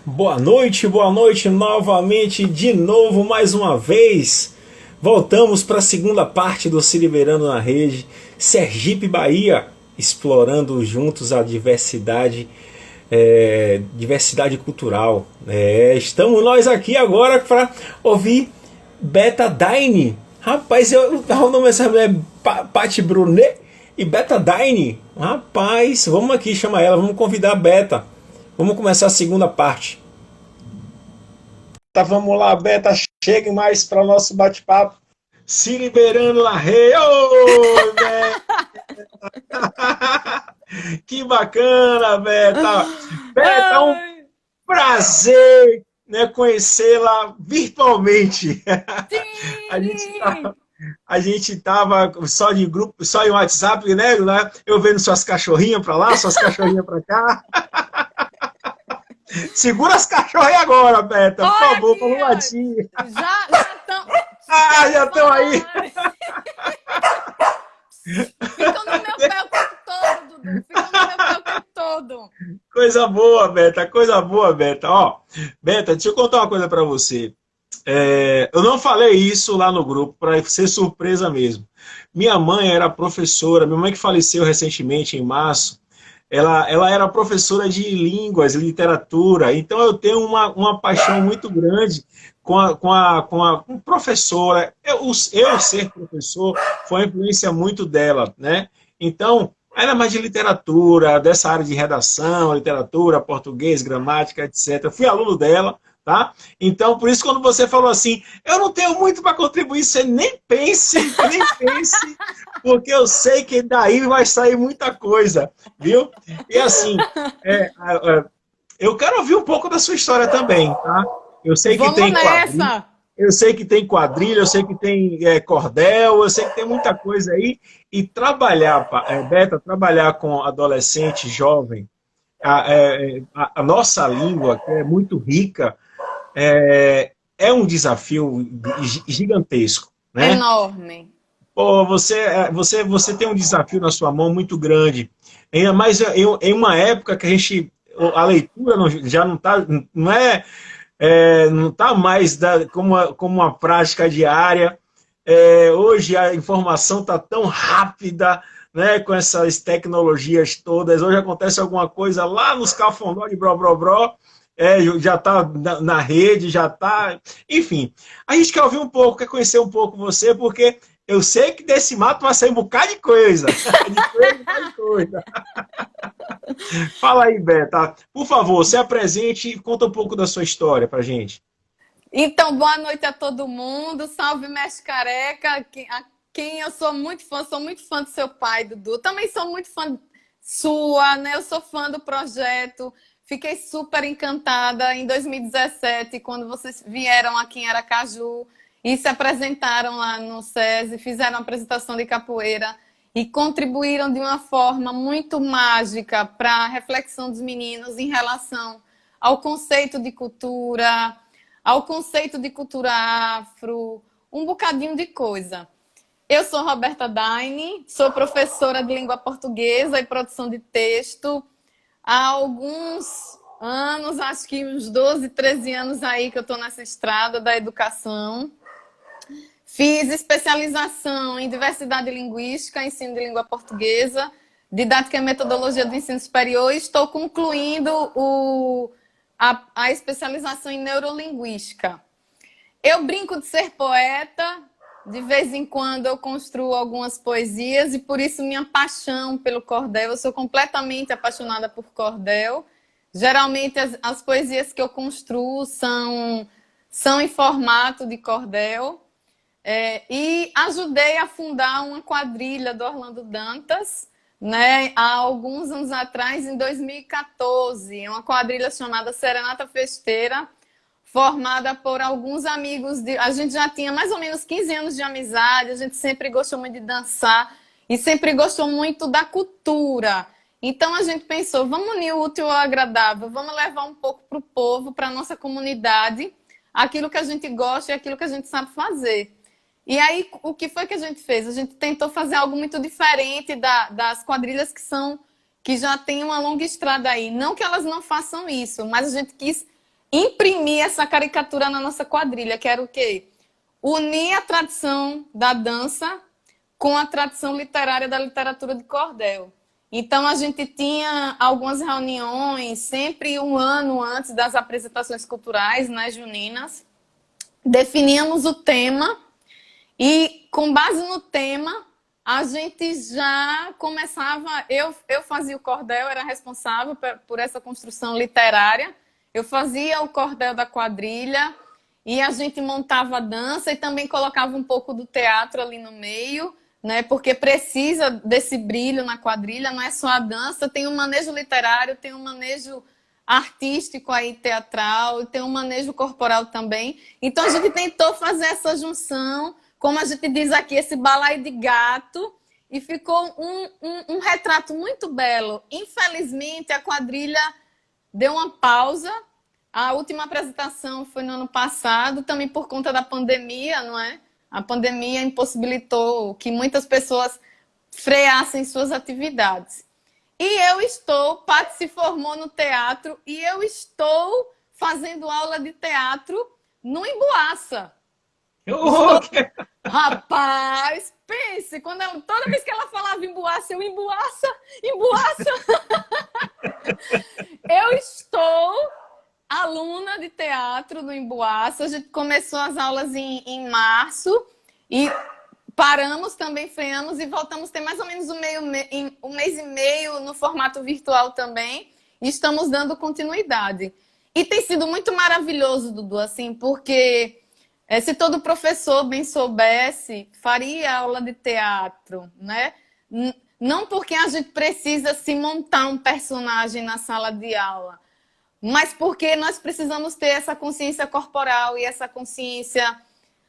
Boa noite novamente, de novo, mais uma vez. Voltamos para a segunda parte do Se Liberando na Rede, Sergipe, Bahia, explorando juntos a diversidade, diversidade cultural. Estamos nós aqui agora para ouvir Betadine. Rapaz, o nome dessa mulher é Paty Brunet e Betadine. Rapaz, vamos aqui chamar ela, vamos convidar a Beta. Vamos começar a segunda parte. Tá, vamos lá, Beta, chegue mais para o nosso bate-papo. Se liberando na rede. Ô, Beta! Que bacana, Beta! Beta, é um prazer, né, conhecê-la virtualmente. A gente Sim! tá, a gente tava só de grupo, só em WhatsApp, né? Eu vendo suas cachorrinhas para lá, suas cachorrinhas para cá. Segura as cachorras aí agora, Beta, por Olha favor, aqui, vamos latir. ó. Já estão. Ah, já estão aí. Ficam no meu pé o tempo todo, Dudu. Ficam no meu pé o tempo todo. Coisa boa, Beta. Ó, Beta, deixa eu contar uma coisa para você. Eu não falei isso lá no grupo para ser surpresa mesmo. Minha mãe era professora, minha mãe que faleceu recentemente em março, ela era professora de línguas, literatura, então eu tenho uma paixão muito grande com professora. Eu ser professor foi uma influência muito dela, né? Então, era mais de literatura, dessa área de redação, literatura, português, gramática, etc. Eu fui aluno dela, tá? Então, por isso, quando você falou assim, eu não tenho muito para contribuir, você nem pense, porque eu sei que daí vai sair muita coisa, viu? E assim, eu quero ouvir um pouco da sua história também, tá? Eu sei que Vamos tem quadrilha, nessa! eu sei que tem cordel, eu sei que tem muita coisa aí. E trabalhar, Beta, trabalhar com adolescente, jovem, a nossa língua, que é muito rica, é um desafio gigantesco, né? Enorme. Pô, você tem um desafio na sua mão muito grande. Ainda mais em uma época que a leitura já não está, não tá mais como uma prática diária. Hoje a informação está tão rápida, né, com essas tecnologias todas. Hoje acontece alguma coisa lá nos cafundó de Bro Bro Bro, já está na rede, já está. Enfim, a gente quer ouvir um pouco, quer conhecer um pouco você, porque eu sei que desse mato vai sair um bocado de coisa. De coisa, um bocado de coisa. Fala aí, Beta. Por favor, se apresente e conta um pouco da sua história pra gente. Então, boa noite a todo mundo. Salve, Mestre Careca, a quem eu sou muito fã do seu pai, Dudu. Também sou muito fã sua, né? Eu sou fã do projeto. Fiquei super encantada em 2017, quando vocês vieram aqui em Aracaju e se apresentaram lá no SESI, fizeram uma apresentação de capoeira e contribuíram de uma forma muito mágica para a reflexão dos meninos em relação ao conceito de cultura, ao conceito de cultura afro, um bocadinho de coisa. Eu sou Roberta Daine, sou professora de língua portuguesa e produção de texto há alguns anos, acho que uns 12, 13 anos aí que eu estou nessa estrada da educação. Fiz especialização em diversidade linguística, ensino de língua portuguesa, didática e metodologia do ensino superior e estou concluindo a especialização em neurolinguística. Eu brinco de ser poeta, de vez em quando eu construo algumas poesias e por isso minha paixão pelo cordel. Eu sou completamente apaixonada por cordel. Geralmente as poesias que eu construo são em formato de cordel. E ajudei a fundar uma quadrilha do Orlando Dantas, né, há alguns anos atrás, em 2014, uma quadrilha chamada Serenata Festeira, formada por alguns amigos. A gente já tinha mais ou menos 15 anos de amizade, a gente sempre gostou muito de dançar e sempre gostou muito da cultura. Então a gente pensou, vamos unir o útil ao agradável, vamos levar um pouco para o povo, para a nossa comunidade, aquilo que a gente gosta e aquilo que a gente sabe fazer. E aí, o que foi que a gente fez? A gente tentou fazer algo muito diferente das quadrilhas que já têm uma longa estrada aí. Não que elas não façam isso, mas a gente quis imprimir essa caricatura na nossa quadrilha, que era o quê? Unir a tradição da dança com a tradição literária da literatura de cordel. Então, a gente tinha algumas reuniões, sempre um ano antes das apresentações culturais, né, juninas. Definíamos o tema e, com base no tema, a gente já começava... Eu fazia o cordel, era responsável por essa construção literária. Eu fazia o cordel da quadrilha e a gente montava a dança e também colocava um pouco do teatro ali no meio, né? Porque precisa desse brilho na quadrilha, não é só a dança, tem um manejo literário, tem um manejo artístico aí, teatral, tem um manejo corporal também. Então a gente tentou fazer essa junção, como a gente diz aqui, esse balaio de gato, e ficou um retrato muito belo. Infelizmente, a quadrilha deu uma pausa. A última apresentação foi no ano passado, também por conta da pandemia, não é? A pandemia impossibilitou que muitas pessoas freassem suas atividades. E Paty se formou no teatro e eu estou fazendo aula de teatro no Emboaça. Rapaz, pense, toda vez que ela falava Emboaça, eu Emboaça. Eu estou aluna de teatro no Emboaça. A gente começou as aulas em março e paramos também, freamos e voltamos a ter mais ou menos um mês e meio no formato virtual também. E estamos dando continuidade. E tem sido muito maravilhoso, Dudu, assim, porque se todo professor bem soubesse, faria aula de teatro, né? Não porque a gente precisa se montar um personagem na sala de aula, mas porque nós precisamos ter essa consciência corporal e essa consciência,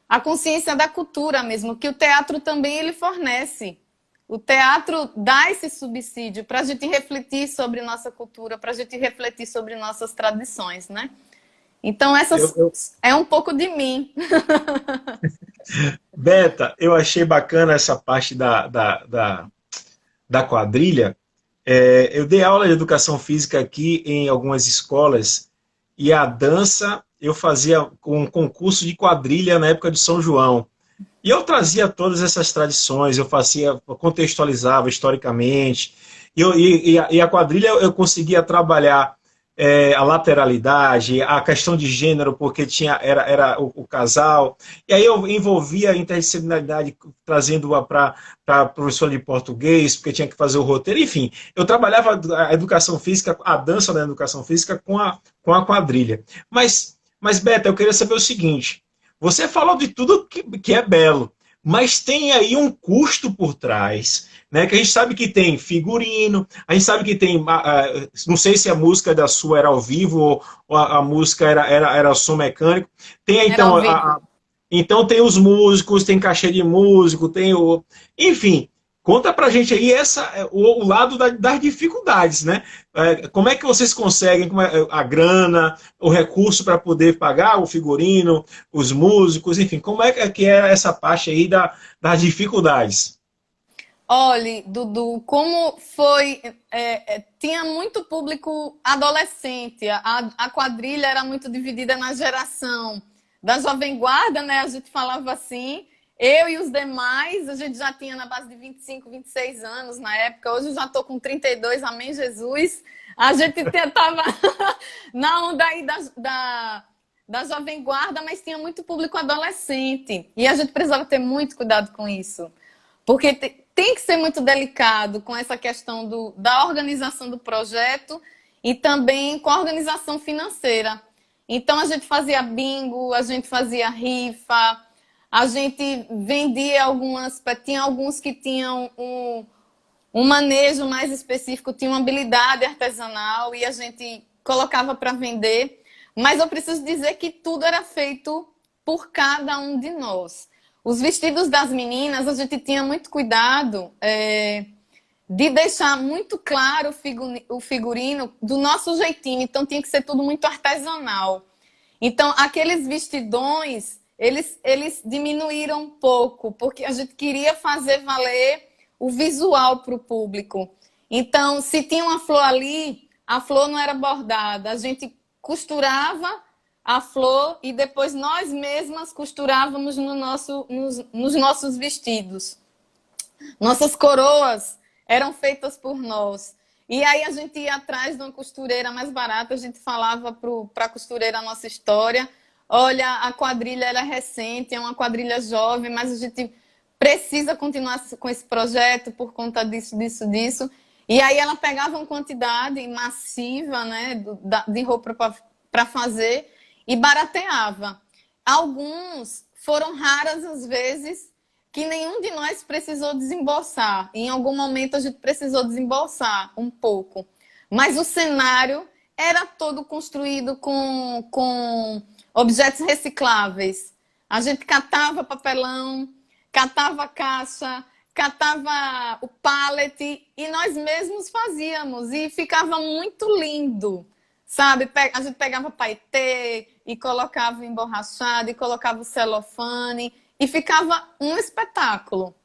a consciência da cultura mesmo, que o teatro também ele fornece. O teatro dá esse subsídio para a gente refletir sobre nossa cultura, para a gente refletir sobre nossas tradições, né? Então, é um pouco de mim. Beta, eu achei bacana essa parte da quadrilha. Eu dei aula de educação física aqui em algumas escolas e a dança eu fazia um concurso de quadrilha na época de São João. E eu trazia todas essas tradições, contextualizava historicamente, e a quadrilha eu conseguia trabalhar a lateralidade, a questão de gênero, porque era o casal, e aí eu envolvia a interdisciplinaridade, trazendo-a para professor de português, porque tinha que fazer o roteiro, enfim, eu trabalhava a educação física, a dança da educação física com a quadrilha. Mas, Beta, eu queria saber o seguinte, você falou de tudo que é belo, mas tem aí um custo por trás, né? Que a gente sabe que tem figurino, a gente sabe que tem, não sei se a música da sua era ao vivo ou a música era som mecânico. Tem então, então tem os músicos, tem cachê de músico, enfim. Conta pra gente aí o lado das dificuldades, né? Como é que vocês conseguem a grana, o recurso para poder pagar o figurino, os músicos, enfim, como é que é essa parte aí das dificuldades? Olha, Dudu, como foi... tinha muito público adolescente, a quadrilha era muito dividida na geração da Jovem Guarda, né? A gente falava assim... Eu e os demais, a gente já tinha na base de 25, 26 anos na época. Hoje eu já estou com 32, amém, Jesus. A gente estava na onda aí da Jovem Guarda, mas tinha muito público adolescente. E a gente precisava ter muito cuidado com isso. Porque tem que ser muito delicado com essa questão da organização do projeto e também com a organização financeira. Então a gente fazia bingo, a gente fazia rifa... A gente vendia tinha alguns que tinham um manejo mais específico, tinham uma habilidade artesanal e a gente colocava para vender. Mas eu preciso dizer que tudo era feito por cada um de nós. Os vestidos das meninas, a gente tinha muito cuidado de deixar muito claro o figurino do nosso jeitinho. Então tinha que ser tudo muito artesanal. Então aqueles vestidões... Eles diminuíram um pouco, porque a gente queria fazer valer o visual para o público. Então, se tinha uma flor ali, a flor não era bordada. A gente costurava a flor e depois nós mesmas costurávamos nos nossos vestidos. Nossas coroas eram feitas por nós. E aí a gente ia atrás de uma costureira mais barata, a gente falava para a costureira a nossa história. Olha, a quadrilha ela é recente, é uma quadrilha jovem, mas a gente precisa continuar com esse projeto por conta disso, disso, disso. E aí ela pegava uma quantidade massiva, né, de roupa para fazer e barateava. Alguns foram raras as vezes que nenhum de nós precisou desembolsar. Em algum momento a gente precisou desembolsar um pouco. Mas o cenário era todo construído com objetos recicláveis. A gente catava papelão, catava caixa, catava o pallet e nós mesmos fazíamos. E ficava muito lindo, sabe? A gente pegava paetê e colocava emborrachado e colocava o celofane e ficava um espetáculo.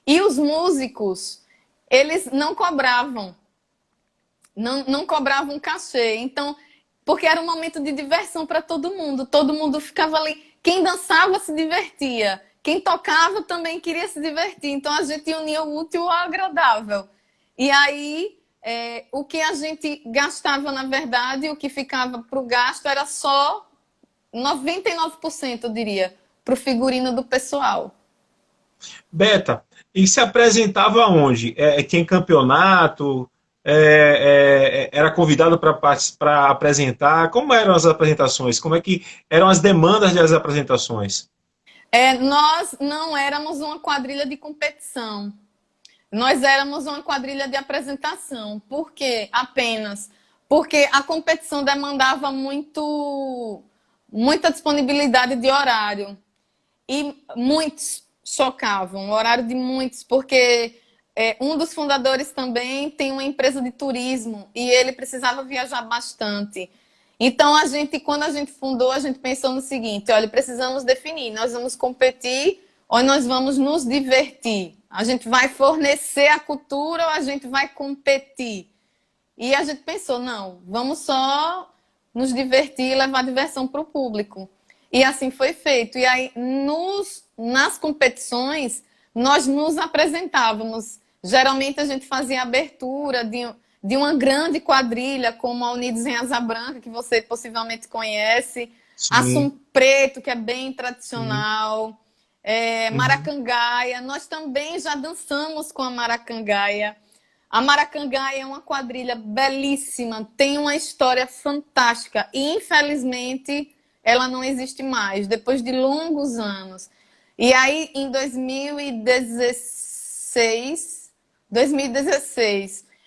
E os músicos, eles não cobravam. Não cobravam cachê. Então, porque era um momento de diversão para todo mundo ficava ali. Quem dançava se divertia. Quem tocava também queria se divertir. Então, a gente unia o útil ao agradável. E aí, o que a gente gastava, na verdade, o que ficava para o gasto era só 99%, eu diria, para o figurino do pessoal. Beta, e se apresentava onde? Tinha campeonato? Era convidado para apresentar? Como eram as apresentações? Como é que eram as demandas das apresentações? Nós não éramos uma quadrilha de competição. Nós éramos uma quadrilha de apresentação. Por quê? Apenas porque a competição demandava muita disponibilidade de horário. E muitos chocavam, o horário de muitos, porque um dos fundadores também tem uma empresa de turismo e ele precisava viajar bastante. Então, quando a gente fundou, a gente pensou no seguinte: olha, precisamos definir, nós vamos competir ou nós vamos nos divertir? A gente vai fornecer a cultura ou a gente vai competir? E a gente pensou, não, vamos só nos divertir e levar diversão para o público. E assim foi feito. E aí, nas competições, nós nos apresentávamos. Geralmente a gente fazia a abertura de uma grande quadrilha, como a Unidos em Asa Branca, que você possivelmente conhece. Assum Preto, que é bem tradicional. Maracangaia. Nós também já dançamos com a Maracangaia. A Maracangaia é uma quadrilha belíssima, tem uma história fantástica. E, infelizmente, ela não existe mais, depois de longos anos. E aí, em 2016,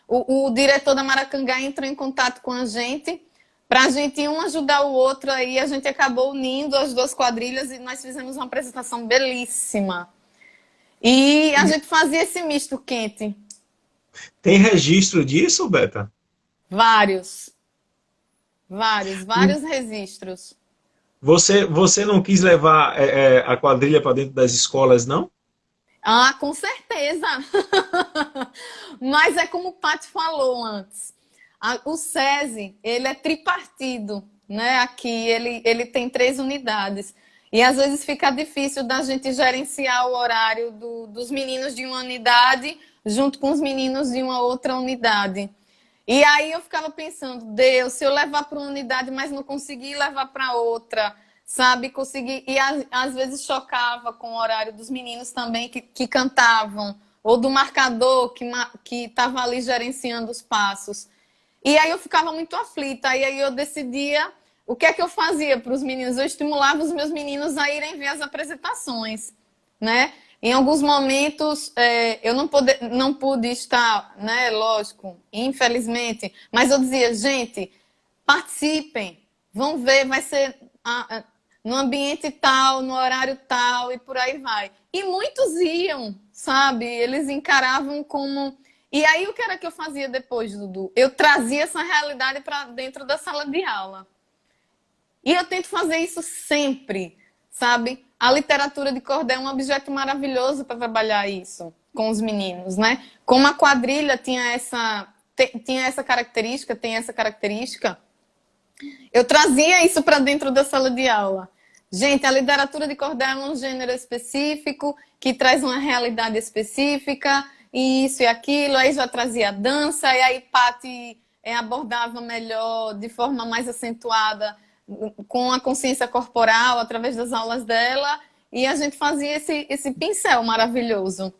o diretor da Maracangaia entrou em contato com a gente, para a gente um ajudar o outro, aí a gente acabou unindo as duas quadrilhas e nós fizemos uma apresentação belíssima. E a gente fazia esse misto quente. Tem registro disso, Beta? Vários registros. Você não quis levar a quadrilha para dentro das escolas, não? Ah, com certeza. Mas é como o Paty falou antes. O SESI, ele é tripartido, né? Aqui ele tem 3 unidades. E às vezes fica difícil da gente gerenciar o horário dos meninos de uma unidade junto com os meninos de uma outra unidade. E aí eu ficava pensando, Deus, se eu levar para uma unidade, mas não conseguir levar para outra, sabe? E às vezes chocava com o horário dos meninos também que cantavam, ou do marcador que estava ali gerenciando os passos. E aí eu ficava muito aflita, aí eu decidia o que é que eu fazia para os meninos. Eu estimulava os meus meninos a irem ver as apresentações, né? Em alguns momentos, eu não pude estar, né? Lógico, infelizmente. Mas eu dizia, gente, participem, vão ver, vai ser no ambiente tal, no horário tal e por aí vai. E muitos iam, sabe? Eles encaravam como... E aí, o que era que eu fazia depois, Dudu? Eu trazia essa realidade para dentro da sala de aula. E eu tento fazer isso sempre, sabe? A literatura de cordel é um objeto maravilhoso para trabalhar isso com os meninos, né? Como a quadrilha tinha essa característica, tem essa característica, Eu trazia isso para dentro da sala de aula. Gente, a literatura de cordel é um gênero específico, que traz uma realidade específica, e isso e aquilo, aí já trazia dança, e aí Paty abordava melhor, de forma mais acentuada, com a consciência corporal, através das aulas dela, e a gente fazia esse pincel maravilhoso.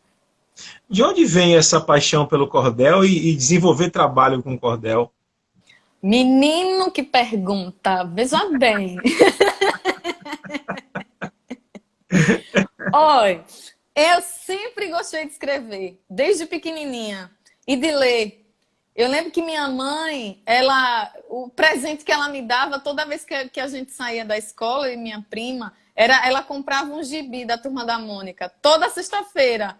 De onde vem essa paixão pelo cordel e desenvolver trabalho com cordel? Menino que pergunta, veja bem. Olha, eu sempre gostei de escrever, desde pequenininha, e de ler. Eu lembro que minha mãe, o presente que ela me dava toda vez que a gente saía da escola, e minha prima, ela comprava um gibi da Turma da Mônica, toda sexta-feira.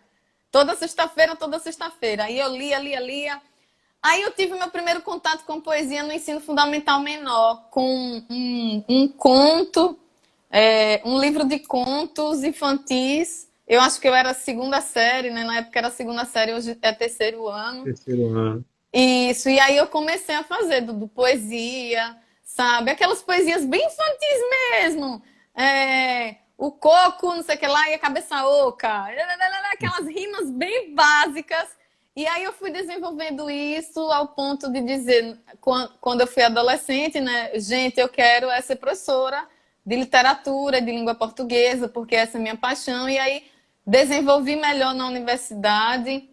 Toda sexta-feira, toda sexta-feira. Aí eu lia. Aí eu tive meu primeiro contato com poesia no ensino fundamental menor, com um conto, um livro de contos infantis. Eu acho que eu era segunda série, né? Na época era segunda série, hoje é terceiro ano. Terceiro ano. Isso, e aí eu comecei a fazer do poesia, sabe? Aquelas poesias bem infantis mesmo. O coco, não sei o que lá, e a cabeça oca. Aquelas rimas bem básicas. E aí eu fui desenvolvendo isso ao ponto de dizer, quando eu fui adolescente, né? Gente, eu quero ser professora de literatura, de língua portuguesa, porque essa é a minha paixão. E aí desenvolvi melhor na universidade.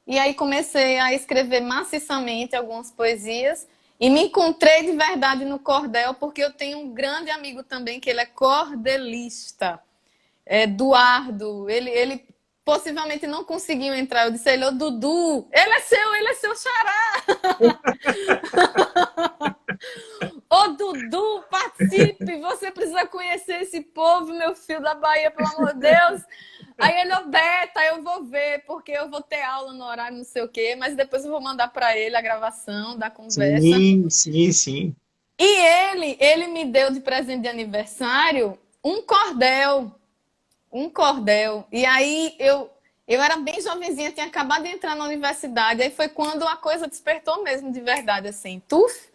E aí comecei a escrever maciçamente algumas poesias. E me encontrei de verdade no cordel, porque eu tenho um grande amigo também, que ele é cordelista. Eduardo, ele possivelmente não conseguiu entrar. Eu disse a ele, ô Dudu, ele é seu xará. Ô Dudu, participe, você precisa conhecer esse povo, meu filho da Bahia, pelo amor de Deus. Aí ele, Beta, eu vou ver, porque eu vou ter aula no horário, não sei o quê, mas depois eu vou mandar para ele a gravação da conversa. Sim. E ele me deu de presente de aniversário um cordel. Um cordel. E aí eu era bem jovenzinha, tinha acabado de entrar na universidade. Aí foi quando a coisa despertou mesmo de verdade, assim. Tuf.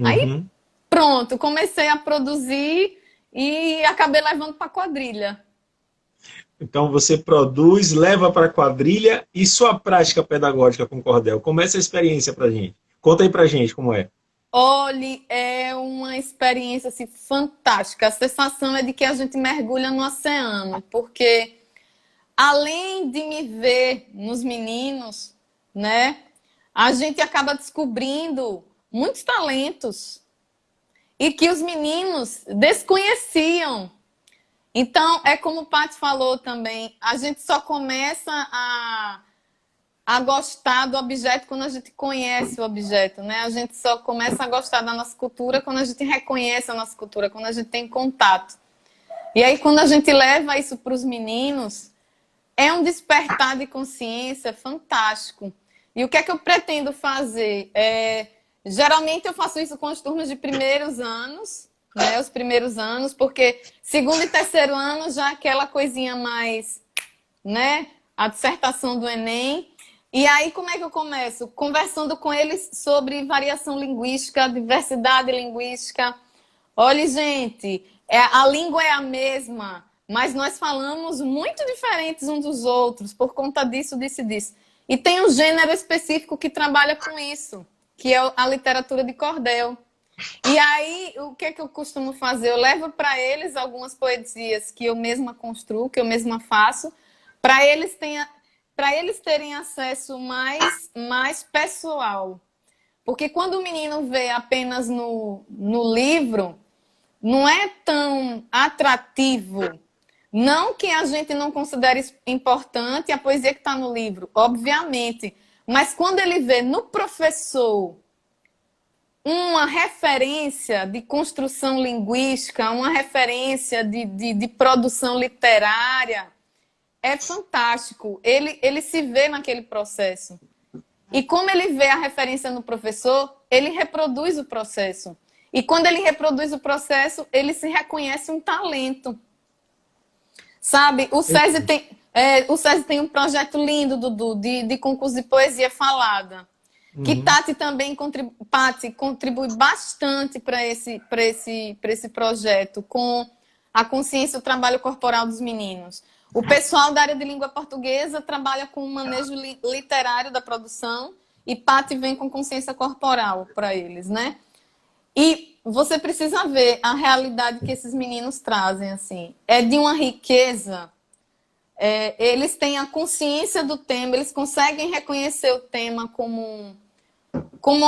Aí pronto, comecei a produzir e acabei levando para quadrilha. Então você produz, leva para a quadrilha e sua prática pedagógica com cordel. Como é essa experiência para gente? Conta aí para gente como é. Olhe, é uma experiência assim, fantástica. A sensação é de que a gente mergulha no oceano, porque além de me ver nos meninos, né, a gente acaba descobrindo muitos talentos e que os meninos desconheciam. Então, é como o Paty falou também, a gente só começa a gostar do objeto quando a gente conhece o objeto, né? A gente só começa a gostar da nossa cultura quando a gente reconhece a nossa cultura, quando a gente tem contato. E aí, quando a gente leva isso para os meninos, é um despertar de consciência fantástico. E o que é que eu pretendo fazer? Geralmente eu faço isso com as turmas de primeiros anos, né? Os primeiros anos, porque segundo e terceiro ano já aquela coisinha mais, né? A dissertação do Enem. E aí, como é que eu começo? Conversando com eles sobre variação linguística, diversidade linguística. Olha, gente, a língua é a mesma, mas nós falamos muito diferentes uns dos outros, por conta disso, disso. E tem um gênero específico que trabalha com isso, que é a literatura de cordel. E aí, o que é que eu costumo fazer? Eu levo para eles algumas poesias que eu mesma construo, que eu mesma faço, para eles terem acesso mais pessoal. Porque quando o menino vê apenas no livro, não é tão atrativo. Não que a gente não considere importante a poesia que está no livro, obviamente. Mas quando ele vê no professor uma referência de construção linguística, uma referência de produção literária, é fantástico. Ele se vê naquele processo. E como ele vê a referência no professor, ele reproduz o processo. E quando ele reproduz o processo, ele se reconhece um talento. Sabe? O SESI tem um projeto lindo, Dudu, de concurso de poesia falada. Que Uhum. Tati também Paty contribui bastante para esse projeto, com a consciência e o trabalho corporal dos meninos. O pessoal da área de língua portuguesa trabalha com o manejo literário da produção e Paty vem com consciência corporal para eles, né? E você precisa ver a realidade que esses meninos trazem, assim. É de uma riqueza. Eles têm a consciência do tema, eles conseguem reconhecer o tema como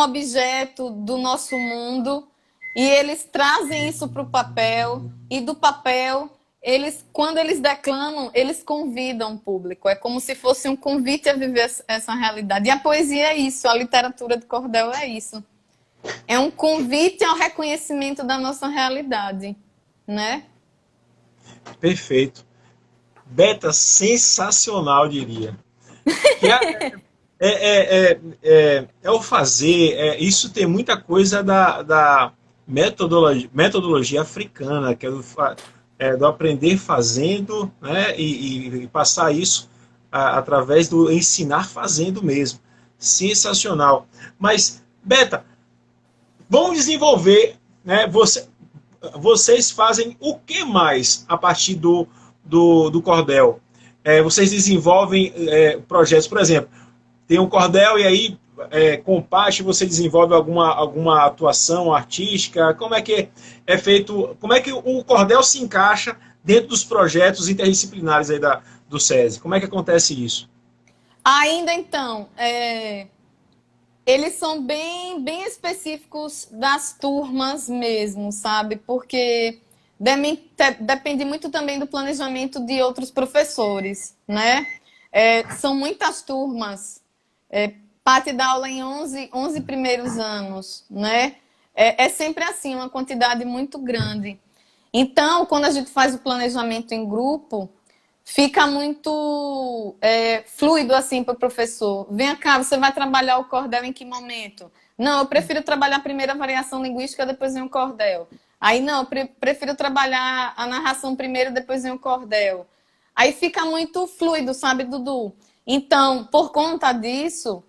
objeto do nosso mundo e eles trazem isso para o papel e do papel quando eles declamam, eles convidam o público. É como se fosse um convite a viver essa realidade. E a poesia é isso, a literatura de cordel é isso. É um convite ao reconhecimento da nossa realidade, né? Perfeito. Beta, sensacional, diria. Que é o fazer, isso tem muita coisa da metodologia africana, que do aprender fazendo, né, e passar isso através do ensinar fazendo mesmo. Sensacional. Mas, Beta, vamos desenvolver, né, vocês fazem o que mais a partir do cordel? Vocês desenvolvem projetos, por exemplo, tem um cordel e aí com o Pache você desenvolve alguma atuação artística? Como é que é feito? Como é que o cordel se encaixa dentro dos projetos interdisciplinares aí do SESI? Como é que acontece isso? Ainda então, eles são bem específicos das turmas mesmo, sabe? Porque depende muito também do planejamento de outros professores, né? São muitas turmas. Paty dá aula em 11 primeiros anos, né? É sempre assim, uma quantidade muito grande. Então, quando a gente faz o planejamento em grupo, fica muito fluido assim para o professor. Vem cá, você vai trabalhar o cordel em que momento? Não, eu prefiro trabalhar a primeira variação linguística, depois vem o cordel. Aí não, eu prefiro trabalhar a narração primeiro, depois vem o cordel. Aí fica muito fluido, sabe, Dudu? Então, por conta disso,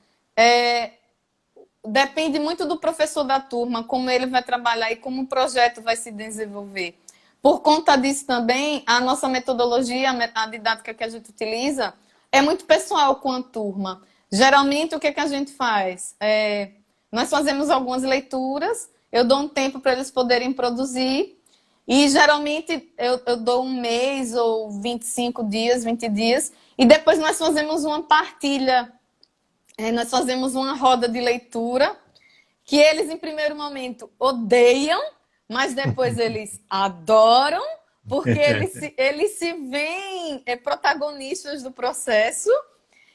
depende muito do professor da turma, como ele vai trabalhar e como o projeto vai se desenvolver. Por conta disso também, a nossa metodologia, a didática que a gente utiliza, é muito pessoal com a turma. Geralmente, o que a gente faz? Nós fazemos algumas leituras, eu dou um tempo para eles poderem produzir, e geralmente eu dou um mês ou 25 dias, 20 dias, e depois nós fazemos uma partilha. Nós fazemos uma roda de leitura, que eles, em primeiro momento, odeiam, mas depois eles adoram, porque eles se veem protagonistas do processo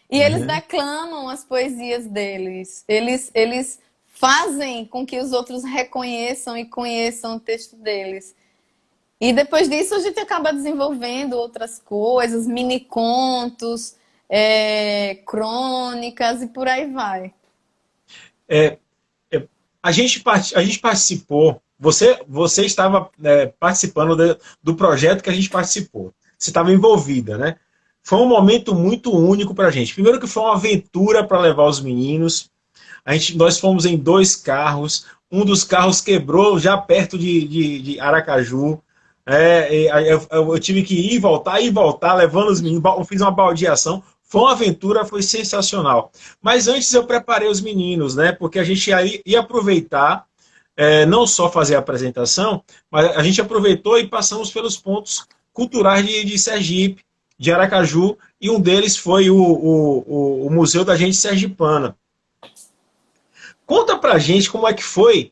e eles declamam as poesias deles. Eles fazem com que os outros reconheçam e conheçam o texto deles. E depois disso a gente acaba desenvolvendo outras coisas, mini contos, crônicas e por aí vai. A gente participou, você estava participando do projeto que a gente participou. Você estava envolvida, né? Foi um momento muito único para a gente. Primeiro que foi uma aventura para levar os meninos. Nós fomos em 2 carros. Um dos carros quebrou já perto de Aracaju. Eu tive que ir e voltar, levando os meninos. Eu fiz uma baldeação. Foi uma aventura, foi sensacional. Mas antes eu preparei os meninos, né? Porque a gente ia aproveitar, não só fazer a apresentação, mas a gente aproveitou e passamos pelos pontos culturais de Sergipe, de Aracaju, e um deles foi o Museu da Gente Sergipana. Conta pra gente como é que foi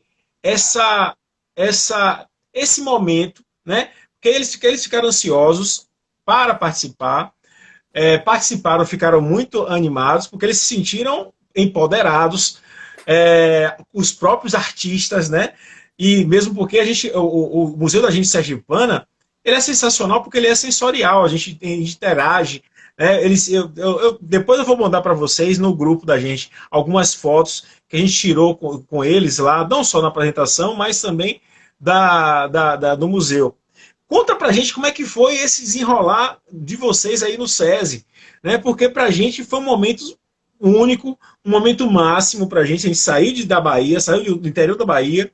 esse momento, né? Porque eles ficaram ansiosos para participar, participaram, ficaram muito animados, porque eles se sentiram empoderados, os próprios artistas, né? E mesmo porque o Museu da Gente Sergipana, ele é sensacional porque ele é sensorial, a gente interage. Depois eu vou mandar para vocês no grupo da gente algumas fotos que a gente tirou com eles lá, não só na apresentação, mas também do museu. Conta pra gente como é que foi esse desenrolar de vocês aí no SESI, né? Porque pra gente foi um momento único, um momento máximo para a gente sair da Bahia, sair do interior da Bahia,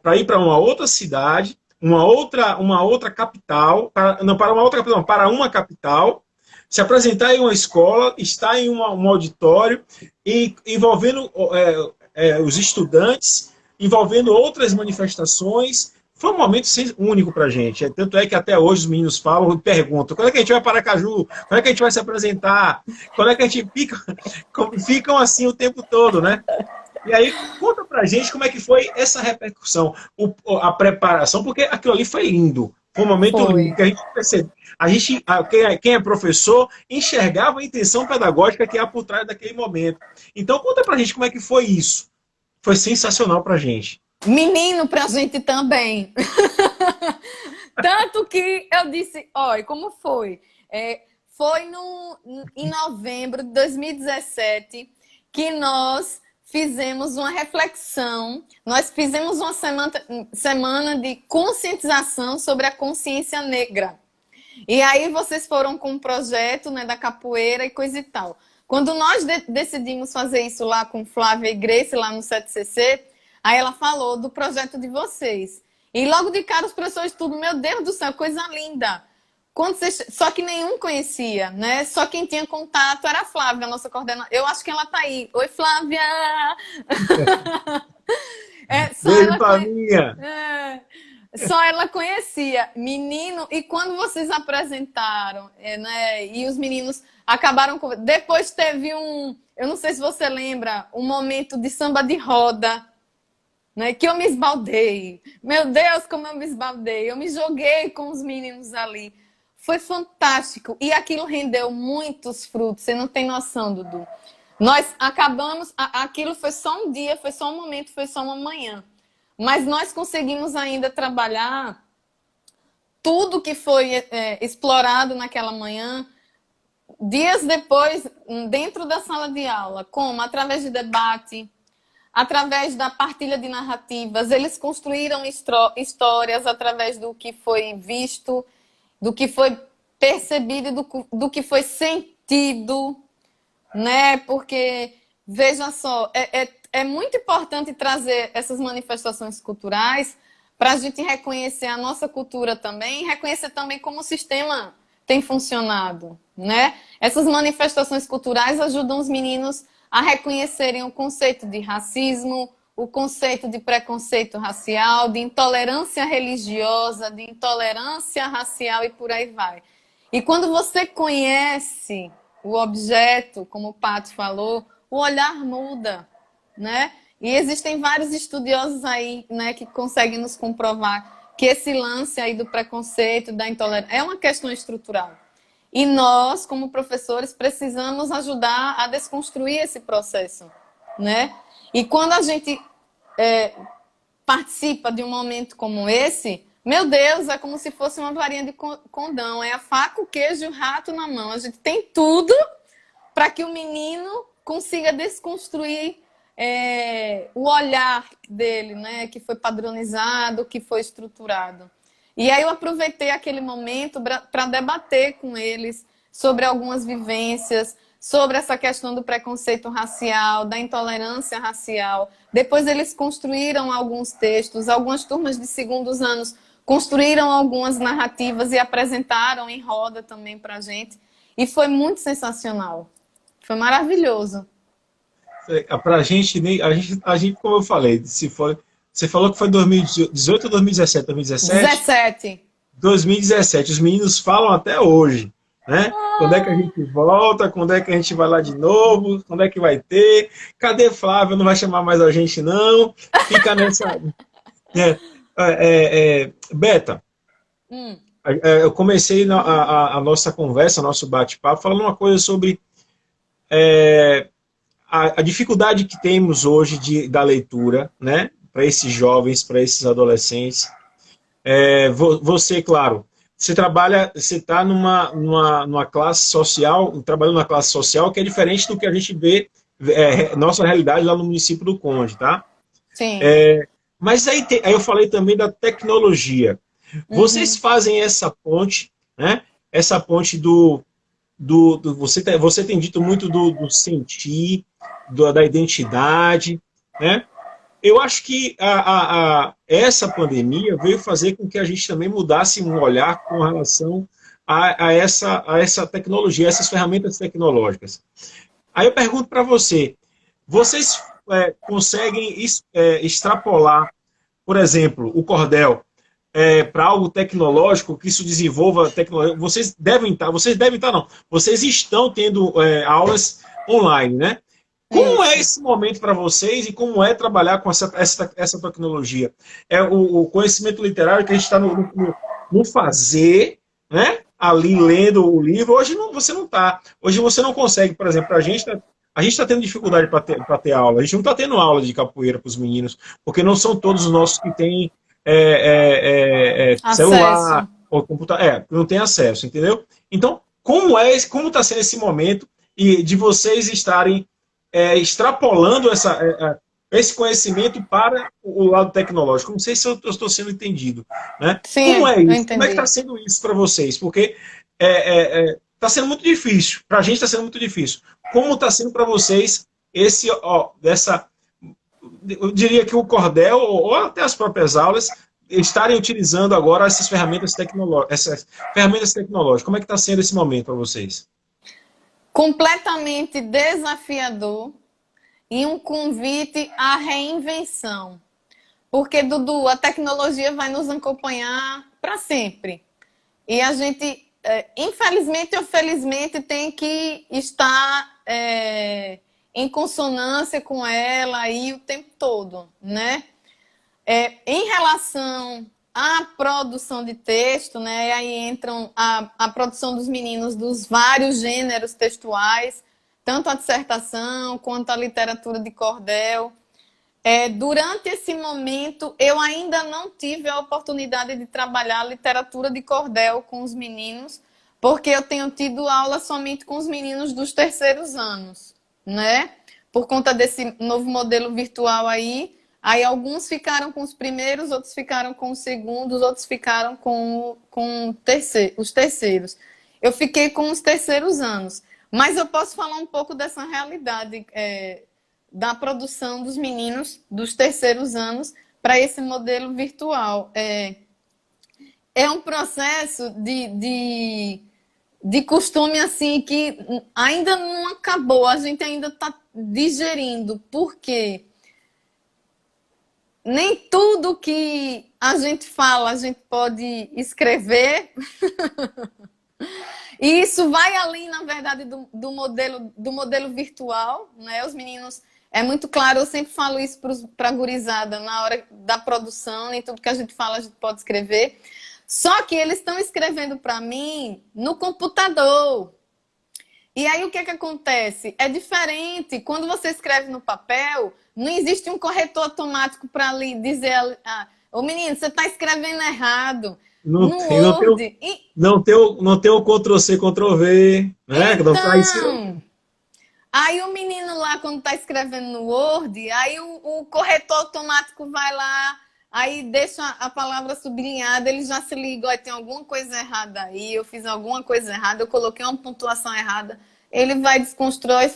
para ir para uma outra cidade, uma outra capital, para uma capital, se apresentar em uma escola, estar em um auditório, e envolvendo os estudantes, envolvendo outras manifestações. Foi um momento único para a gente. Tanto é que até hoje os meninos falam e perguntam: quando é que a gente vai para Aracaju? Quando é que a gente vai se apresentar? Quando é que a gente fica? Ficam assim o tempo todo, né? E aí, conta pra gente como é que foi essa repercussão, a preparação, porque aquilo ali foi lindo. Foi um momento lindo que a gente percebeu. Quem é professor enxergava a intenção pedagógica que há por trás daquele momento. Então, conta pra gente como é que foi isso. Foi sensacional pra gente. Menino pra gente também. Tanto que eu disse, olha, como foi? Foi em novembro de 2017 que nós fizemos uma reflexão, nós fizemos uma semana de conscientização sobre a consciência negra. E aí vocês foram com um projeto, né, da capoeira e coisa e tal. Quando nós decidimos fazer isso lá com Flávia e Grace, lá no 7CC, aí ela falou do projeto de vocês. E logo de cara os professores tudo, meu Deus do céu, coisa linda. Só que nenhum conhecia, né? Só quem tinha contato era a Flávia, a nossa coordenadora. Eu acho que ela tá aí. Oi, Flávia! Beijo, Flavinha! Só ela conhecia. Menino, e quando vocês apresentaram, né? E os meninos acabaram... Depois teve eu não sei se você lembra, um momento de samba de roda, né? Que eu me esbaldei. Meu Deus, como eu me esbaldei. Eu me joguei com os meninos ali. Foi fantástico. E aquilo rendeu muitos frutos. Você não tem noção, Dudu. Nós acabamos... Aquilo foi só um dia, foi só um momento, foi só uma manhã. Mas nós conseguimos ainda trabalhar tudo que foi explorado naquela manhã, dias depois, dentro da sala de aula, como através de debate, através da partilha de narrativas. Eles construíram histórias através do que foi visto, do que foi percebido e do que foi sentido, né? Porque, veja só, é muito importante trazer essas manifestações culturais para a gente reconhecer a nossa cultura também e reconhecer também como o sistema tem funcionado, né? Essas manifestações culturais ajudam os meninos a reconhecerem o conceito de racismo, o conceito de preconceito racial, de intolerância religiosa, de intolerância racial e por aí vai. E quando você conhece o objeto, como o Pato falou, o olhar muda, né? E existem vários estudiosos aí, né, que conseguem nos comprovar que esse lance aí do preconceito, da intolerância, é uma questão estrutural. E nós, como professores, precisamos ajudar a desconstruir esse processo, né? E quando a gente participa de um momento como esse, meu Deus, é como se fosse uma varinha de condão. É a faca, o queijo e o rato na mão. A gente tem tudo para que o menino consiga desconstruir o olhar dele, né? Que foi padronizado, que foi estruturado. E aí eu aproveitei aquele momento para debater com eles sobre algumas vivências, sobre essa questão do preconceito racial, da intolerância racial. Depois eles construíram alguns textos, algumas turmas de segundos anos construíram algumas narrativas e apresentaram em roda também para a gente. E foi muito sensacional. Foi maravilhoso. Para a gente, como eu falei, você falou que foi 2018 ou 2017? 2017. 2017. Os meninos falam até hoje, né? Quando é que a gente volta? Quando é que a gente vai lá de novo? Quando é que vai ter? Cadê Flávio? Não vai chamar mais a gente, não? Fica nessa... Beta, eu comecei a nossa conversa, nosso bate-papo, falando uma coisa sobre a dificuldade que temos hoje da leitura, né? Para esses jovens, para esses adolescentes. Você, claro, você está numa classe social, trabalhando numa classe social que é diferente do que a gente vê, nossa realidade lá no município do Conde, tá? Sim. Mas aí eu falei também da tecnologia. Vocês fazem essa ponte, né? Essa ponte você tem dito muito do sentir, da identidade, né? Eu acho que essa pandemia veio fazer com que a gente também mudasse um olhar com relação a essa tecnologia, essas ferramentas tecnológicas. Aí eu pergunto para vocês conseguem extrapolar, por exemplo, o cordel para algo tecnológico, que isso desenvolva tecnologia? Vocês devem estar, não, vocês estão tendo aulas online, né? Como é Isso. esse momento para vocês e como é trabalhar com essa tecnologia? É o conhecimento literário que a gente está no fazer, né? Ali lendo o livro. Hoje você não está. Hoje você não consegue, por exemplo, a gente está tendo dificuldade para ter aula. A gente não está tendo aula de capoeira para os meninos, porque não são todos os nossos que têm celular Acesso. ou computador. Não tem acesso, entendeu? Então, como está sendo esse momento e de vocês estarem extrapolando esse conhecimento para o lado tecnológico? Não sei se eu estou sendo entendido, né? Como Sim, é eu isso? Como é que está entendi. sendo isso para vocês? Porque está sendo muito difícil. Para a gente está sendo muito difícil. Como está sendo para vocês eu diria que o cordel ou até as próprias aulas estarem utilizando agora essas ferramentas tecnológicas? Como é que está sendo esse momento para vocês? Completamente desafiador e um convite à reinvenção. Porque, Dudu, a tecnologia vai nos acompanhar para sempre. E a gente, infelizmente ou felizmente, tem que estar em consonância com ela aí o tempo todo, né? Em relação à produção de texto, né? Aí entram a produção dos meninos dos vários gêneros textuais, tanto a dissertação quanto a literatura de cordel. Durante esse momento, eu ainda não tive a oportunidade de trabalhar a literatura de cordel com os meninos, porque eu tenho tido aula somente com os meninos dos terceiros anos, né? Por conta desse novo modelo virtual aí alguns ficaram com os primeiros, outros ficaram com os segundos, outros ficaram com os terceiros. Eu fiquei com os terceiros anos, mas eu posso falar um pouco dessa realidade da produção dos meninos dos terceiros anos para esse modelo virtual. É um processo de costume assim que ainda não acabou, a gente ainda está digerindo, porque nem tudo que a gente fala a gente pode escrever. E isso vai além, na verdade, do modelo virtual, né? Os meninos, é muito claro, eu sempre falo isso para a gurizada, na hora da produção, nem tudo que a gente fala a gente pode escrever. Só que eles estão escrevendo para mim no computador. E aí o que acontece? É diferente. Quando você escreve no papel, não existe um corretor automático para ali dizer, ô menino, você está escrevendo errado. Não No tem, não tem, Word. não tem o Ctrl+C, Ctrl+V, né? Não tá isso. Então, aí o menino lá, quando está escrevendo no Word, aí o corretor automático vai lá, aí deixa a palavra sublinhada, ele já se liga, ó, tem alguma coisa errada aí, eu fiz alguma coisa errada, eu coloquei uma pontuação errada. Ele vai, desconstrói,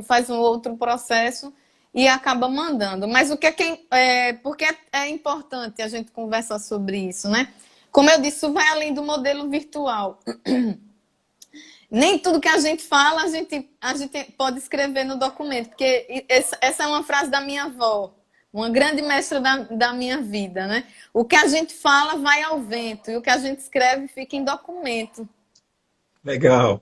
faz um outro processo e acaba mandando. Mas porque é importante a gente conversar sobre isso, né? Como eu disse, isso vai além do modelo virtual. Nem tudo que a gente fala, a gente pode escrever no documento, porque essa é uma frase da minha avó, uma grande mestra da minha vida, né? O que a gente fala vai ao vento, e o que a gente escreve fica em documento. Legal.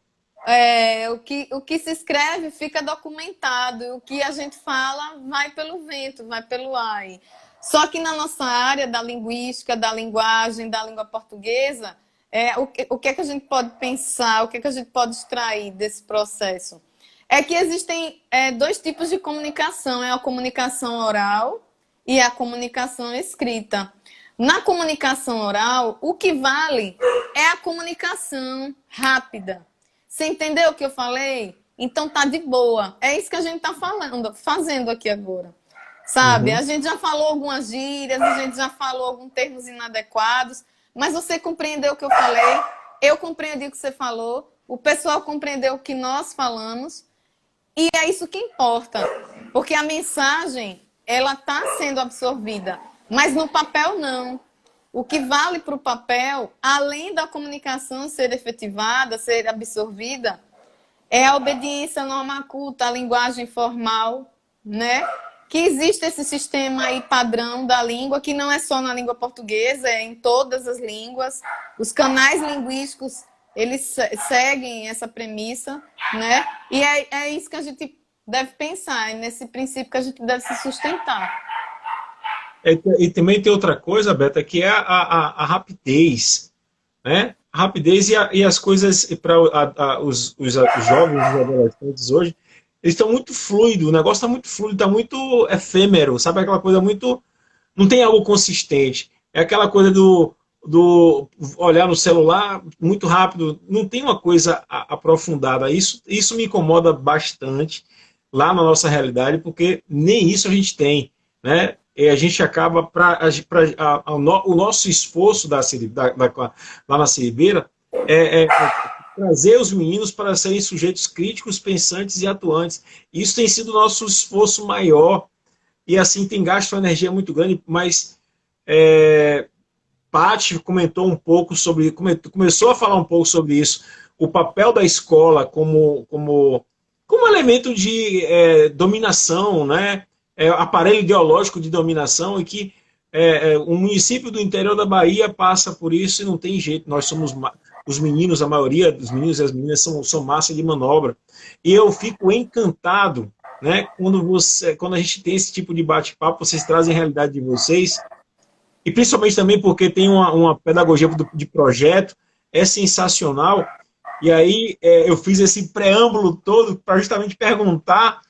O que se escreve fica documentado, e o que a gente fala vai pelo vento, vai pelo ar. Só que na nossa área da linguística, da linguagem, da língua portuguesa, o que é que a gente pode pensar, o que é que a gente pode extrair desse processo? É que existem dois tipos de comunicação, é a comunicação oral e a comunicação escrita. Na comunicação oral, o que vale é a comunicação rápida. Você entendeu o que eu falei? Então tá de boa. É isso que a gente tá fazendo aqui agora. Sabe? Uhum. A gente já falou algumas gírias, a gente já falou alguns termos inadequados, mas você compreendeu o que eu falei, eu compreendi o que você falou, o pessoal compreendeu o que nós falamos, e é isso que importa, porque a mensagem, ela está sendo absorvida, mas no papel não. O que vale para o papel, além da comunicação ser efetivada, ser absorvida, é a obediência à norma culta, a linguagem formal, né? Que existe esse sistema aí padrão da língua, que não é só na língua portuguesa, é em todas as línguas. Os canais linguísticos, eles seguem essa premissa, né? E é isso que a gente deve pensar, é nesse princípio que a gente deve se sustentar. E também tem outra coisa, Beta, que é a rapidez, né? A rapidez e as coisas para os jovens, os adolescentes hoje, eles estão muito fluidos, o negócio está muito fluido, está muito efêmero, sabe? Aquela coisa muito... Não tem algo consistente. É aquela coisa do olhar no celular muito rápido, não tem uma coisa aprofundada. Isso me incomoda bastante lá na nossa realidade, porque nem isso a gente tem, né? E a gente acaba, o nosso esforço lá na Siribeira é trazer os meninos para serem sujeitos críticos, pensantes e atuantes. Isso tem sido o nosso esforço maior, e assim tem gasto uma energia muito grande, mas Paty comentou um pouco sobre, começou a falar um pouco sobre isso, o papel da escola como elemento de dominação, né? Aparelho ideológico de dominação, e que o município do interior da Bahia passa por isso e não tem jeito. Nós somos, os meninos, a maioria dos meninos e as meninas são massa de manobra. E eu fico encantado, né, quando a gente tem esse tipo de bate-papo, vocês trazem a realidade de vocês, e principalmente também porque tem uma pedagogia de projeto, é sensacional. E aí eu fiz esse preâmbulo todo para justamente perguntar.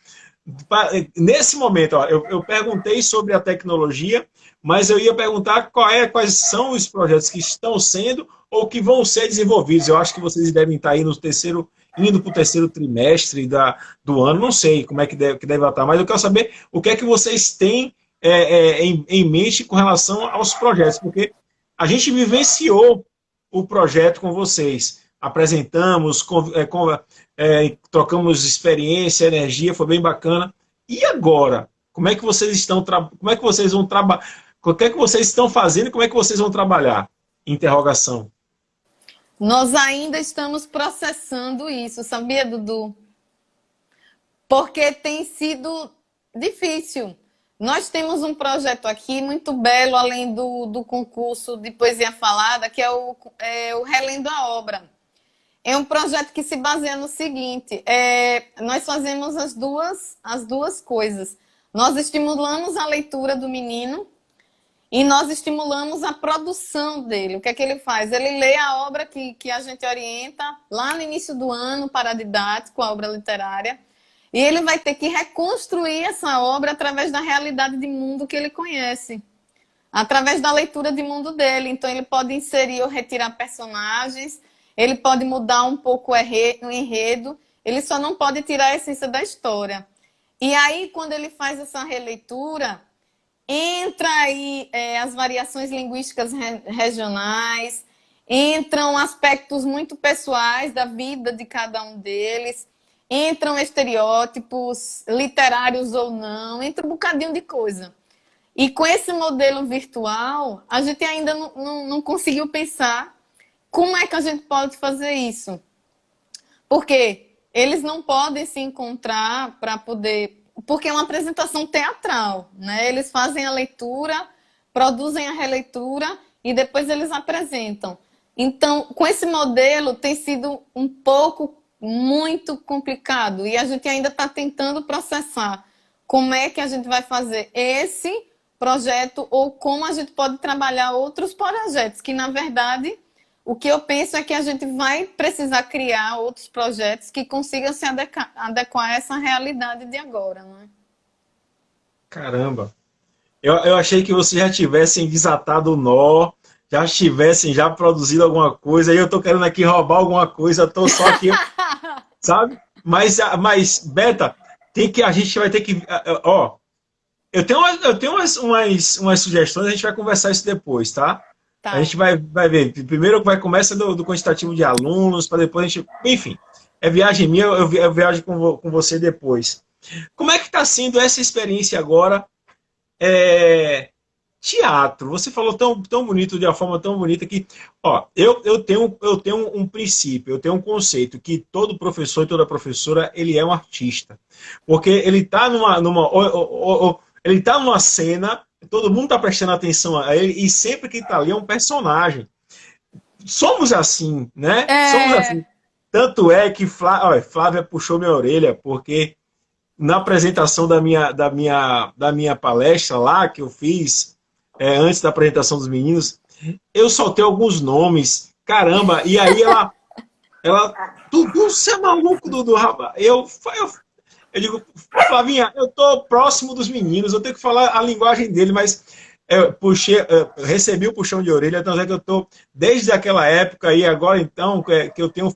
Nesse momento, ó, eu perguntei sobre a tecnologia, mas eu ia perguntar quais são os projetos que estão sendo ou que vão ser desenvolvidos. Eu acho que vocês devem estar aí indo para o terceiro trimestre do ano, não sei como é que deve estar, mas eu quero saber o que é que vocês têm em mente com relação aos projetos, porque a gente vivenciou o projeto com vocês, apresentamos, trocamos experiência, energia, foi bem bacana. E agora? Como é que vocês estão como é que vocês vão trabalhar? O que é que vocês estão fazendo e como é que vocês vão trabalhar? Interrogação. Nós ainda estamos processando isso, sabia, Dudu? Porque tem sido difícil. Nós temos um projeto aqui muito belo, além do concurso de poesia falada, que é o Relendo a Obra. É um projeto que se baseia no seguinte, nós fazemos as duas coisas. Nós estimulamos a leitura do menino e nós estimulamos a produção dele. O que é que ele faz? Ele lê a obra que a gente orienta lá no início do ano, paradidático, a obra literária, e ele vai ter que reconstruir essa obra através da realidade de mundo que ele conhece, através da leitura de mundo dele. Então ele pode inserir ou retirar personagens, ele pode mudar um pouco o enredo, ele só não pode tirar a essência da história. E aí, quando ele faz essa releitura, entra aí as variações linguísticas regionais, entram aspectos muito pessoais da vida de cada um deles, entram estereótipos, literários ou não, entra um bocadinho de coisa. E com esse modelo virtual, a gente ainda não conseguiu pensar como é que a gente pode fazer isso? Porque eles não podem se encontrar para poder... Porque é uma apresentação teatral, né? Eles fazem a leitura, produzem a releitura e depois eles apresentam. Então, com esse modelo tem sido um pouco muito complicado e a gente ainda está tentando processar como é que a gente vai fazer esse projeto ou como a gente pode trabalhar outros projetos, que na verdade... O que eu penso é que a gente vai precisar criar outros projetos que consigam se adequar a essa realidade de agora, não é? Caramba! Eu achei que vocês já tivessem desatado o nó, já tivessem já produzido alguma coisa, aí eu tô querendo aqui roubar alguma coisa, tô só aqui, sabe? Mas Beta, a gente vai ter que... Ó, eu tenho umas sugestões, a gente vai conversar isso depois, tá? A gente Tá. vai ver. Primeiro começa do quantitativo de alunos, para depois a gente. Enfim, é viagem minha, eu viajo com você depois. Como é que está sendo essa experiência agora? É, teatro. Você falou tão bonito, de uma forma tão bonita que, ó, eu tenho um princípio, eu tenho um conceito que todo professor e toda professora, ele é um artista. Porque ele está ele tá numa cena, todo mundo está prestando atenção a ele, e sempre que está ali é um personagem. Somos assim, né? Somos É, assim. Tanto é que Flávia puxou minha orelha, porque na apresentação da minha palestra lá, que eu fiz antes da apresentação dos meninos, eu soltei alguns nomes, caramba, e aí ela Dudu, você é maluco, Dudu, rapaz. Eu digo, Flavinha, eu tô próximo dos meninos, eu tenho que falar a linguagem dele, mas recebi o puxão de orelha, então é que eu tô desde aquela época e agora então que eu tenho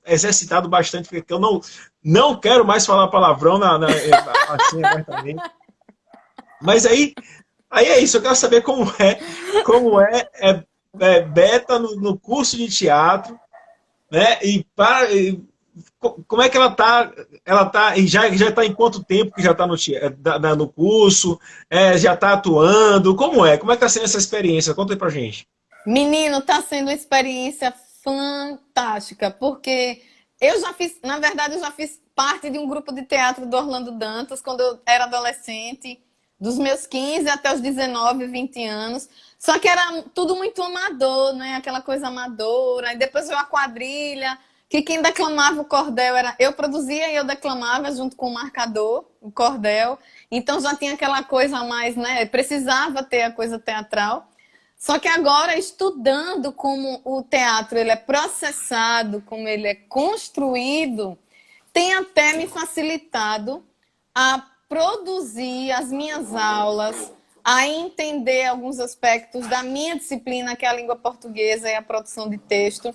exercitado bastante, porque eu não quero mais falar palavrão assim abertamente. Mas aí é isso, eu quero saber como é Beta no curso de teatro, né? Como é que e já está em quanto tempo que já está no curso, já está atuando, como é que está sendo essa experiência? Conta aí pra gente. menino, tá sendo uma experiência fantástica, porque eu já fiz, na verdade, eu já fiz parte de um grupo de teatro do Orlando Dantas quando eu era adolescente, dos meus 15 até os 19, 20 anos. Só que era tudo muito amador, né? Aquela coisa amadora. E depois veio a quadrilha, que quem declamava o cordel era eu produzia e eu declamava junto com o marcador, o cordel. Então já tinha aquela coisa mais, né? Precisava ter a coisa teatral. Só que agora, estudando como o teatro ele é processado, como ele é construído, tem até me facilitado a produzir as minhas aulas, a entender alguns aspectos da minha disciplina, que é a língua portuguesa e a produção de texto.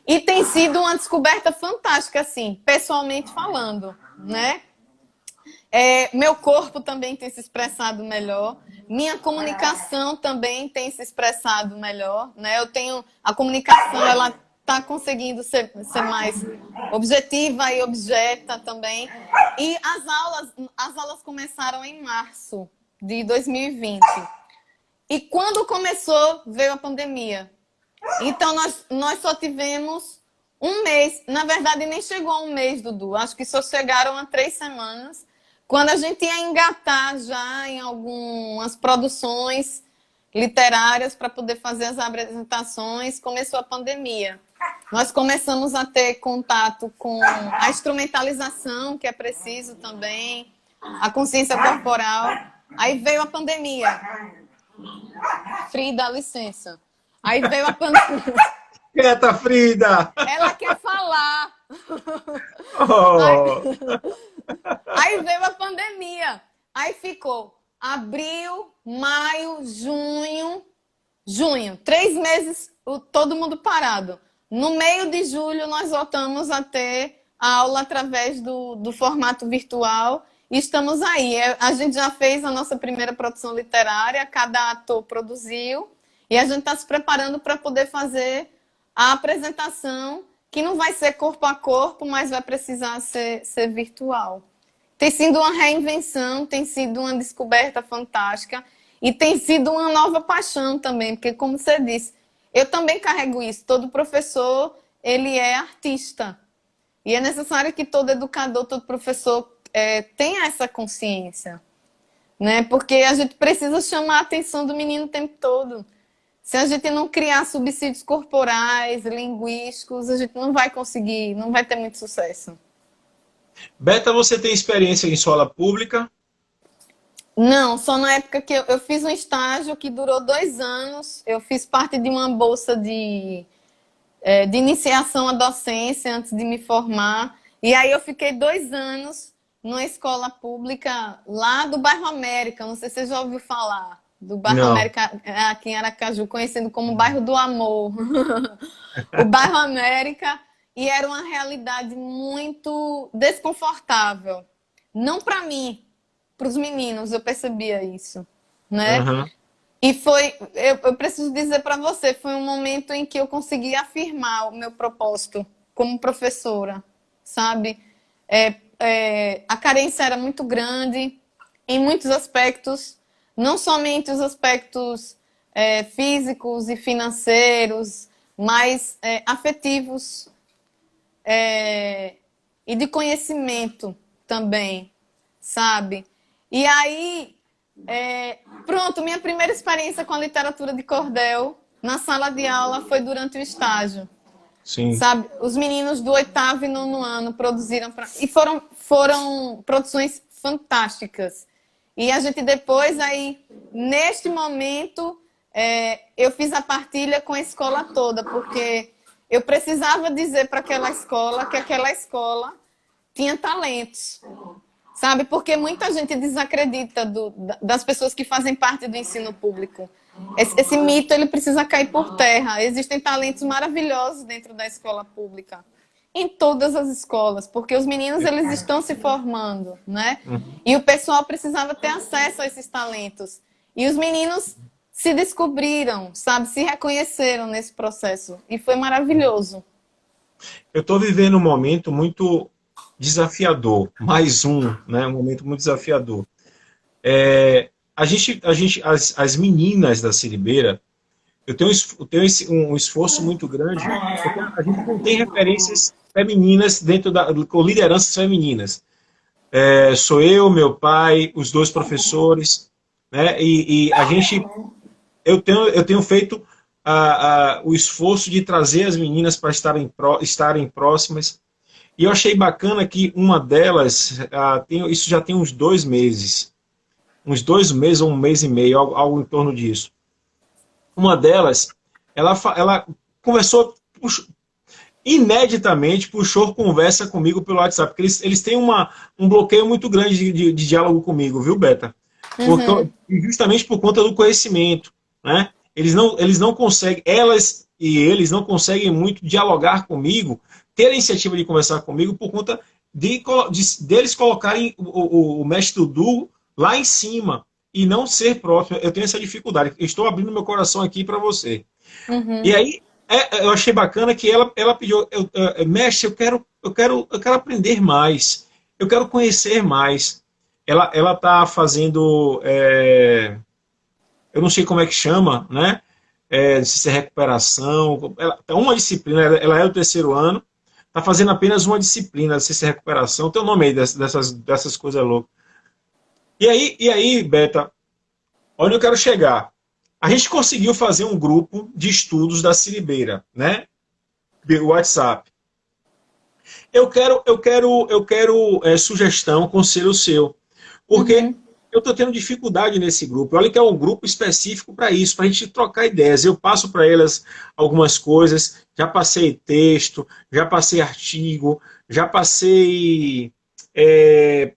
E tem sido uma descoberta fantástica, assim, pessoalmente falando, né? Meu corpo também tem se expressado melhor. Minha comunicação também tem se expressado melhor, né? Eu tenho a comunicação, ela está conseguindo ser mais objetiva e objeta também. E as aulas começaram em março de 2020. E quando começou, veio a pandemia. Então nós só tivemos um mês. Na verdade, nem chegou a um mês, Dudu. Acho que só chegaram a 3 semanas. Quando a gente ia engatar já em algumas produções literárias para poder fazer as apresentações, começou a pandemia. Nós começamos a ter contato com a instrumentalização, que é preciso também, a consciência corporal. Aí veio a pandemia. Frida, licença. Aí veio a pandemia. Quieta, Frida! Ela quer falar. Oh. Aí veio a pandemia. Aí ficou abril, maio, junho. 3 meses, todo mundo parado. No meio de julho, nós voltamos a ter a aula através do formato virtual. E estamos aí. A gente já fez a nossa primeira produção literária, cada ator produziu. E a gente está se preparando para poder fazer a apresentação, que não vai ser corpo a corpo, mas vai precisar ser virtual. Tem sido uma reinvenção, tem sido uma descoberta fantástica e tem sido uma nova paixão também, porque como você disse, eu também carrego isso. Todo professor, ele é artista. E é necessário que todo educador, todo professor tenha essa consciência, né? Porque a gente precisa chamar a atenção do menino o tempo todo. Se a gente não criar subsídios corporais, linguísticos, a gente não vai conseguir, não vai ter muito sucesso. Beta, você tem experiência em escola pública? Não, só na época que eu fiz um estágio que durou 2 anos. Eu fiz parte de uma bolsa de iniciação à docência antes de me formar. E aí eu fiquei 2 anos numa escola pública lá do bairro América. Não sei se você já ouviu falar. Do bairro Não. América, aqui em Aracaju, conhecido como bairro do Amor. O bairro América. E era uma realidade muito desconfortável. Não para mim, para os meninos, eu percebia isso, né? Uhum. E foi, eu preciso dizer para você, foi um momento em que eu consegui afirmar o meu propósito como professora, sabe? A carência era muito grande em muitos aspectos, não somente os aspectos físicos e financeiros, mas afetivos e de conhecimento também, sabe? E aí, pronto, minha primeira experiência com a literatura de cordel na sala de aula foi durante o estágio. Sim. Sabe, os meninos do 8º e 9º ano produziram e foram produções fantásticas. E a gente depois aí, neste momento, eu fiz a partilha com a escola toda, porque eu precisava dizer para aquela escola que aquela escola tinha talentos, sabe? Porque muita gente desacredita das pessoas que fazem parte do ensino público. Esse mito ele precisa cair por terra. Existem talentos maravilhosos dentro da escola pública, em todas as escolas, porque os meninos eles estão se formando, né? E o pessoal precisava ter acesso a esses talentos. E os meninos se descobriram, sabe? Se reconheceram nesse processo. E foi maravilhoso. Eu estou vivendo um momento muito desafiador, mais um, né? Um momento muito desafiador. As meninas da Siribeira, eu tenho um esforço muito grande, porque a gente não tem referências femininas com lideranças femininas. Sou eu, meu pai, os dois professores, né? E eu tenho feito o esforço de trazer as meninas para estarem próximas. E eu achei bacana que uma delas, isso já tem uns 2 meses, ou 1 mês e meio, algo em torno disso. Uma delas, ela conversou, ineditamente puxou conversa comigo pelo WhatsApp, porque eles têm um bloqueio muito grande de diálogo comigo, viu, Beta? Justamente por conta do conhecimento, né? Eles não conseguem, elas e eles não conseguem muito dialogar comigo, ter a iniciativa de conversar comigo por conta deles colocarem o mestre Dudu lá em cima e não ser próximo. Eu tenho essa dificuldade. Eu estou abrindo meu coração aqui para você. E aí, eu achei bacana que ela pediu, mestre, eu quero aprender mais, eu quero conhecer mais. Ela está fazendo, eu não sei como é que chama, né? Se é recuperação, uma disciplina, ela é do 3º ano, está fazendo apenas uma disciplina, se é recuperação, tem o nome aí dessas coisas loucas. E aí, Beta, onde eu quero chegar? A gente conseguiu fazer um grupo de estudos da Siribeira, né? Do WhatsApp. Eu quero sugestão, conselho seu. Porque eu estou tendo dificuldade nesse grupo. Olha que é um grupo específico para isso, para a gente trocar ideias. Eu passo para elas algumas coisas, já passei texto, já passei artigo, já passei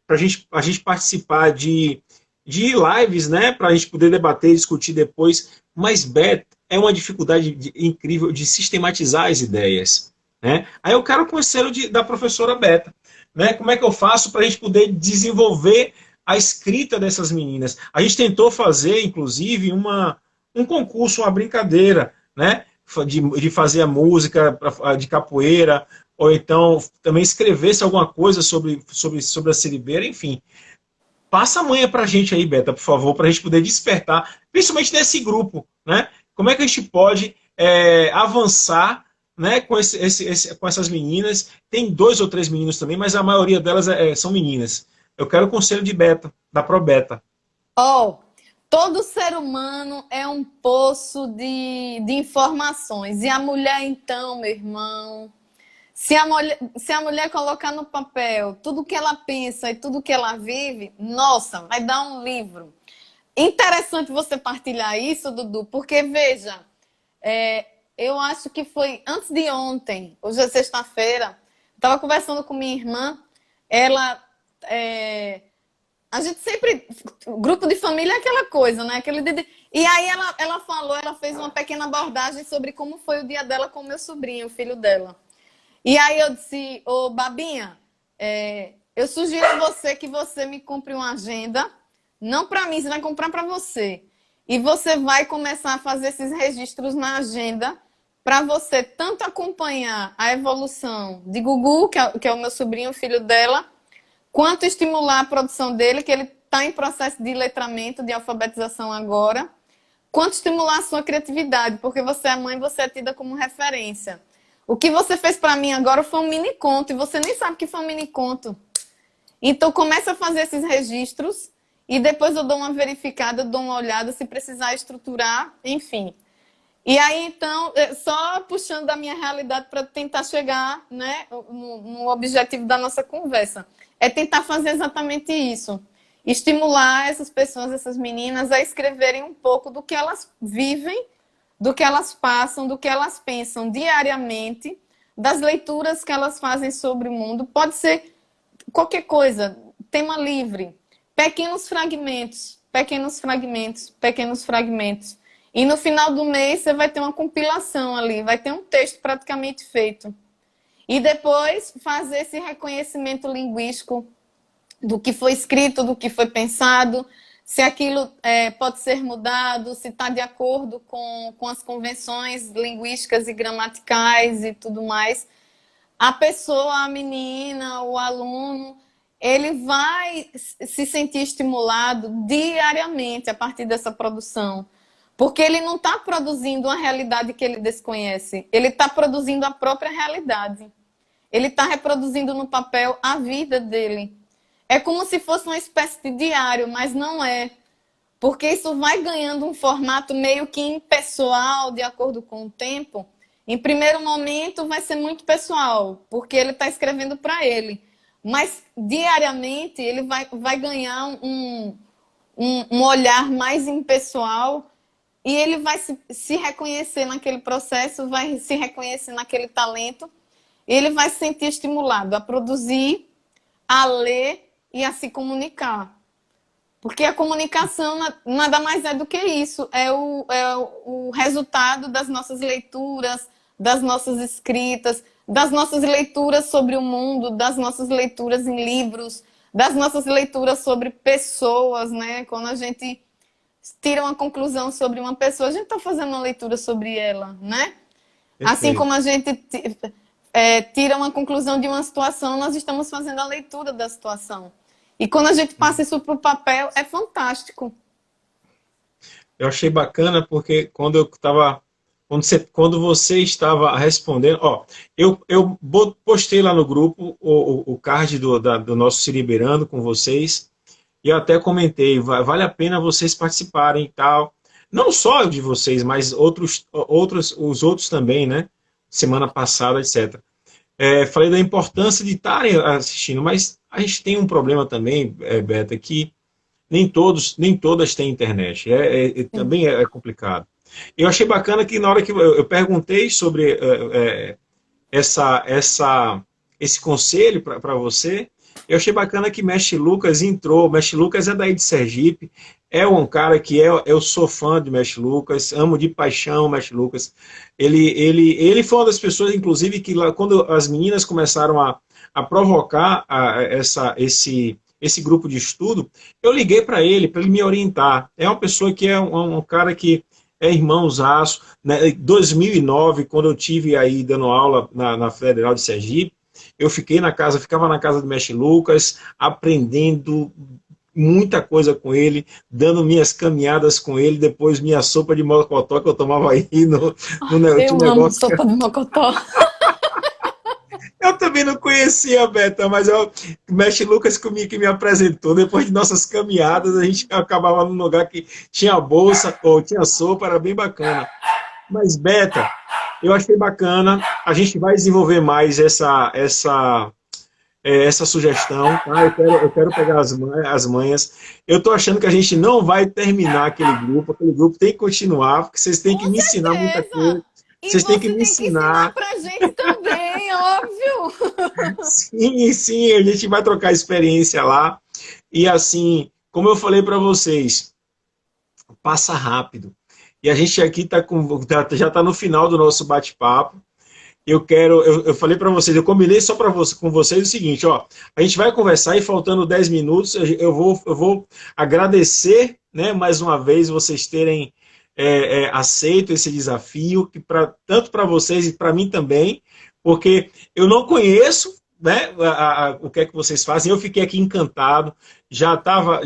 para a gente participar de lives, né, para a gente poder debater e discutir depois. Mas, Beto, é uma dificuldade incrível de sistematizar as ideias. Né? Aí eu quero o conselho da professora Beta. Né? Como é que eu faço para a gente poder desenvolver a escrita dessas meninas? A gente tentou fazer, inclusive, um concurso, uma brincadeira, né? de fazer a música de capoeira, ou então também escrevesse alguma coisa sobre a Siribeira, enfim. Passa a manha para a gente aí, Beta, por favor, para a gente poder despertar, principalmente nesse grupo, né? Como é que a gente pode avançar, né, com essas meninas? Tem 2 ou 3 meninos também, mas a maioria delas são meninas. Eu quero o conselho de Beta, da ProBeta. Todo ser humano é um poço de informações. E a mulher, então, meu irmão, se a mulher colocar no papel tudo que ela pensa e tudo que ela vive, nossa, vai dar um livro. Interessante você partilhar isso, Dudu, porque, veja, eu acho que foi antes de ontem, hoje é sexta-feira, estava conversando com minha irmã, a gente sempre, grupo de família é aquela coisa, né? E aí ela falou, ela fez uma pequena abordagem sobre como foi o dia dela com o meu sobrinho, o filho dela. E aí eu disse, Babinha, eu sugiro a você que você me compre uma agenda, não para mim, você vai comprar para você. E você vai começar a fazer esses registros na agenda para você tanto acompanhar a evolução de Gugu, que é o meu sobrinho, filho dela, quanto estimular a produção dele, que ele está em processo de letramento, de alfabetização agora, quanto estimular a sua criatividade, porque você é mãe, você é tida como referência. O que você fez para mim agora foi um mini conto, e você nem sabe que foi um mini conto. Então, começa a fazer esses registros, e depois eu dou uma verificada, eu dou uma olhada, se precisar estruturar, enfim. E aí, então, só puxando da minha realidade para tentar chegar, né, no objetivo da nossa conversa. É tentar fazer exatamente isso. Estimular essas pessoas, essas meninas, a escreverem um pouco do que elas vivem, do que elas passam, do que elas pensam diariamente, das leituras que elas fazem sobre o mundo. Pode ser qualquer coisa, tema livre, pequenos fragmentos, pequenos fragmentos, pequenos fragmentos. E no final do mês você vai ter uma compilação ali, vai ter um texto praticamente feito. E depois fazer esse reconhecimento linguístico do que foi escrito, do que foi pensado, se aquilo pode ser mudado, se está de acordo com as convenções linguísticas e gramaticais e tudo mais. A pessoa, a menina, o aluno, ele vai se sentir estimulado diariamente a partir dessa produção. Porque ele não está produzindo uma realidade que ele desconhece. Ele está produzindo a própria realidade. Ele está reproduzindo no papel a vida dele. É como se fosse uma espécie de diário, mas não é. Porque isso vai ganhando um formato meio que impessoal, de acordo com o tempo. Em primeiro momento vai ser muito pessoal, porque ele está escrevendo para ele. Mas diariamente ele vai ganhar um olhar mais impessoal. E ele vai se reconhecer naquele processo, vai se reconhecer naquele talento, e ele vai se sentir estimulado a produzir, a ler e a se comunicar. Porque a comunicação nada mais é do que isso, é o resultado das nossas leituras, das nossas escritas, das nossas leituras sobre o mundo, das nossas leituras em livros, das nossas leituras sobre pessoas, né? Quando a gente tira uma conclusão sobre uma pessoa, a gente está fazendo uma leitura sobre ela, né? Assim como a gente tira uma conclusão de uma situação, nós estamos fazendo a leitura da situação. E quando a gente passa isso para o papel, é fantástico. Eu achei bacana porque quando você estava respondendo, ó, eu postei lá no grupo o card do nosso Siriberando com vocês. E eu até comentei, vale a pena vocês participarem e tal. Não só de vocês, mas os outros também, né? Semana passada, etc. Falei da importância de estarem assistindo, mas a gente tem um problema também, Beta, que nem todas têm internet. Também é complicado. Eu achei bacana que na hora que eu perguntei sobre esse conselho para você, eu achei bacana que Mestre Lucas entrou. Mestre Lucas é daí de Sergipe, é um cara que eu sou fã de Mestre Lucas, amo de paixão o Mestre Lucas. Ele foi uma das pessoas, inclusive, que lá, quando as meninas começaram a provocar esse grupo de estudo, eu liguei para ele me orientar. É uma pessoa que é um cara que é irmãozaço. Né? Em 2009, quando eu tive aí dando aula na Federal de Sergipe, eu ficava na casa do Mestre Lucas, aprendendo muita coisa com ele, dando minhas caminhadas com ele, depois minha sopa de mocotó que eu tomava aí eu amo sopa de mocotó. Eu também não conhecia a Beta, mas o Mestre Lucas comigo que me apresentou. Depois de nossas caminhadas, a gente acabava num lugar que tinha bolsa ou tinha sopa, era bem bacana. Mas, Beta, eu achei bacana. A gente vai desenvolver mais essa sugestão. Tá? Eu quero pegar as manhas. Eu estou achando que a gente não vai terminar aquele grupo. Aquele grupo tem que continuar, porque vocês têm que me ensinar muita coisa. Vocês têm que me ensinar. Pra gente também, óbvio. Sim, a gente vai trocar experiência lá. E assim, como eu falei para vocês, passa rápido. E a gente aqui já está no final do nosso bate-papo. eu falei para vocês, eu combinei só com vocês o seguinte, ó, a gente vai conversar e faltando 10 minutos, eu vou agradecer, né, mais uma vez vocês terem aceito esse desafio, que tanto para vocês e para mim também, porque eu não conheço, né, o que é que vocês fazem, eu fiquei aqui encantado, já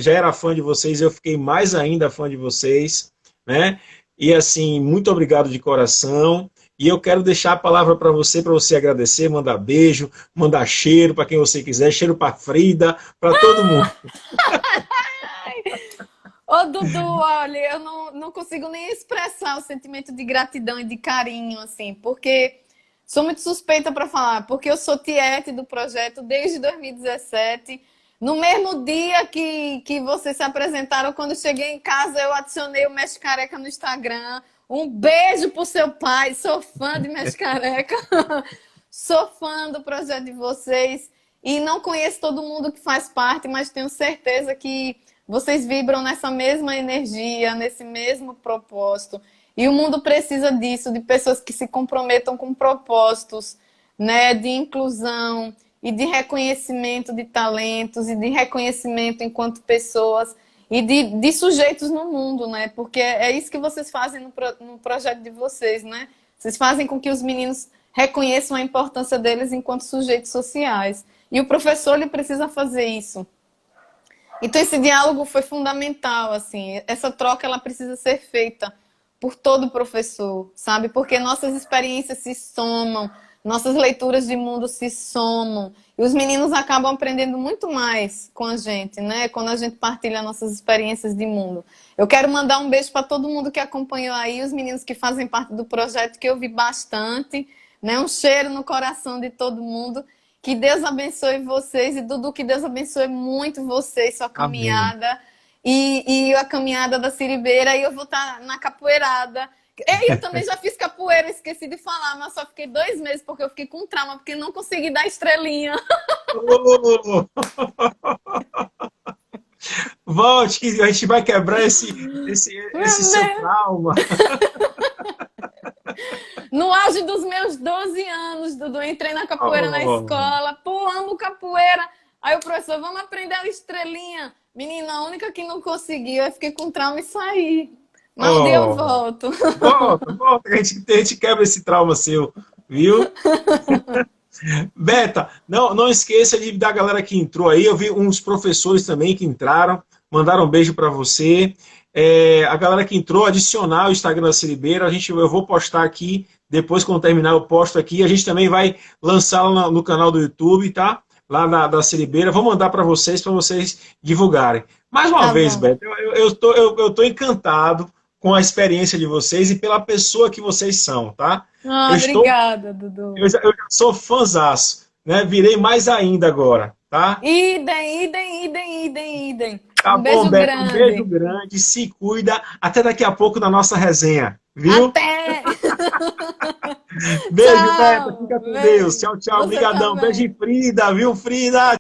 era fã de vocês, eu fiquei mais ainda fã de vocês, né, e assim, muito obrigado de coração. E eu quero deixar a palavra para você agradecer, mandar beijo, mandar cheiro para quem você quiser, cheiro para Frida, para todo mundo. Ô, Dudu, olha, eu não consigo nem expressar o sentimento de gratidão e de carinho, assim, porque sou muito suspeita para falar, porque eu sou tiete do projeto desde 2017. No mesmo dia que vocês se apresentaram, quando cheguei em casa, eu adicionei o Mestre Careca no Instagram. Um beijo pro seu pai, sou fã de Mestre Careca. Sou fã do projeto de vocês. E não conheço todo mundo que faz parte, mas tenho certeza que vocês vibram nessa mesma energia, nesse mesmo propósito. E o mundo precisa disso, de pessoas que se comprometam com propósitos, né, de inclusão e de reconhecimento de talentos e de reconhecimento enquanto pessoas e de sujeitos no mundo, né? Porque é isso que vocês fazem no projeto de vocês, né? Vocês fazem com que os meninos reconheçam a importância deles enquanto sujeitos sociais. E o professor, ele precisa fazer isso. Então, esse diálogo foi fundamental, assim. Essa troca, ela precisa ser feita por todo professor, sabe? Porque nossas experiências se somam, nossas leituras de mundo se somam. E os meninos acabam aprendendo muito mais com a gente, né? Quando a gente partilha nossas experiências de mundo. Eu quero mandar um beijo para todo mundo que acompanhou aí, os meninos que fazem parte do projeto, que eu vi bastante, né? Um cheiro no coração de todo mundo. Que Deus abençoe vocês. E, Dudu, que Deus abençoe muito vocês, sua caminhada. E a caminhada da Siribeira. E eu vou estar na capoeirada. Eu também já fiz capoeira, esqueci de falar, mas só fiquei 2 meses porque eu fiquei com trauma, porque não consegui dar estrelinha. Volte, que a gente vai quebrar esse seu trauma. No auge dos meus 12 anos, Dudu, entrei na capoeira na escola. Pô, amo capoeira. Aí o professor, vamos aprender a estrelinha. Menina, a única que não conseguiu, eu fiquei com trauma e saí. Mas um dia eu volto. Volta, a gente quebra esse trauma seu, viu? Beta, não esqueça da galera que entrou aí. Eu vi uns professores também que entraram, mandaram um beijo para você. A galera que entrou, adicionar o Instagram da Siribeira, eu vou postar aqui, depois quando terminar eu posto aqui. A gente também vai lançar lá no canal do YouTube, tá? Lá da Siribeira. Vou mandar para vocês divulgarem. Mais uma vez, Beta, eu tô encantado com a experiência de vocês e pela pessoa que vocês são, tá? Obrigada, Dudu. Eu já sou fãzaço, né? Virei mais ainda agora, tá? Idem. Tá um beijo bom, Beto, grande. Um beijo grande, se cuida. Até daqui a pouco na nossa resenha, viu? Até! Beijo, Beto, fica com Deus. Tchau, tchau. Obrigadão. Beijo, Frida, viu, Frida?